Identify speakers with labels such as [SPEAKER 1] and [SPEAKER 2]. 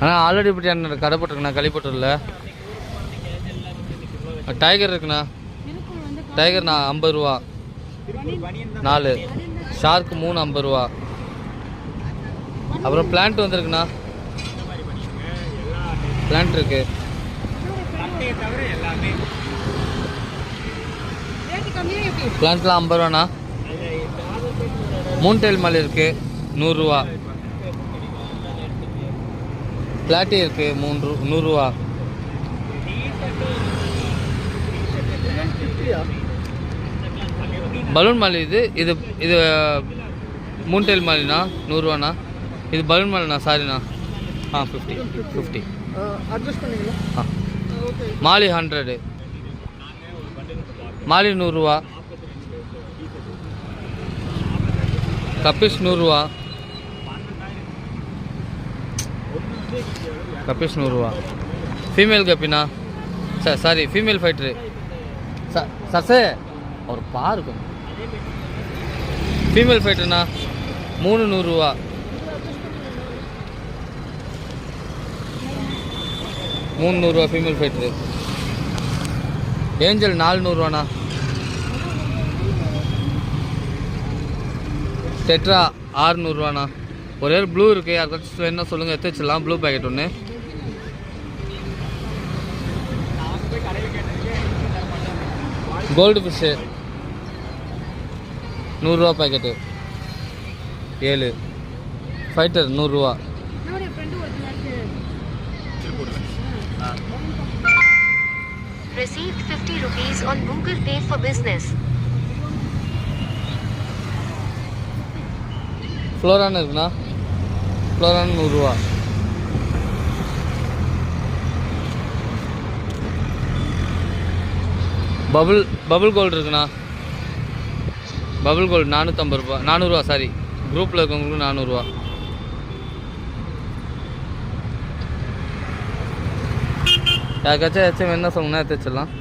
[SPEAKER 1] ஆனால் ஆல்ரெடி இப்படி என்ன கடை போட்டிருக்குண்ணா களிப்பட்டூரில். டைகர் இருக்குண்ணா. டைகர்ண்ணா 50 ரூபா 4. ஷார்க்கு 3 50 ரூபா. அப்புறம் பிளான்ட் வந்திருக்குண்ணா. பிளான்ட் இருக்கு. பிளான்ட்லாம் 50 ரூபாண்ணா. மூன்டெயில் மாலி இருக்கு 100 ரூபா. பிளாட்டி இருக்கு 100 ரூபா. பலூன் மாலி இது மூன்டெயில் மாலிண்ணா 100 ரூபாண்ணா. இது பலூன் மாலிண்ணா. சாரிண்ணா. 50 மாலி 100. மாலி 100 ரூபா. கப்பிஸ் 100 ரூபா. கப்பிஸ் 100 ரூபா. ஃபீமேல் கப்பினா சாரி ஃபீமேல் ஃபைட்ரு சர்ஸே ஒரு பாருக்கும். ஃபீமேல் ஃபைட்டர்ண்ணா 3 100 ரூபா. ஃபீமேல் ஃபைட்ரு. ஏஞ்சல் 400 ரூபாண்ணா. டெட்ரா 600 ரூபாண்ணா. ஒரே ப்ளூ இருக்குது. யாருக்காச்சும் வேணுன்னா சொல்லுங்கள், எடுத்து வச்சிடலாம். ப்ளூ பேக்கெட் ஒன்று. கோல்டு ஃபிஷ்ஷு 100 ரூபா பேக்கெட்டு 7. ஃபைட்டர் 100 ரூபா.
[SPEAKER 2] Received 50 rupees on Google Pay for business.
[SPEAKER 1] ஃப்ளோரான் இருக்குண்ணா. ஃப்ளோரான் 100 ரூபா. பபுள் கோல்டு இருக்குண்ணா. பபுள் கோல்டு 450 ரூபா 400 ரூபா. சாரி, குரூப்பில் இருக்கவங்களுக்கு 400 ரூபா. யாருக்காச்சும் வேணுன்னா சொல்லுங்கண்ணா, எடுத்து வச்சிடலாம்.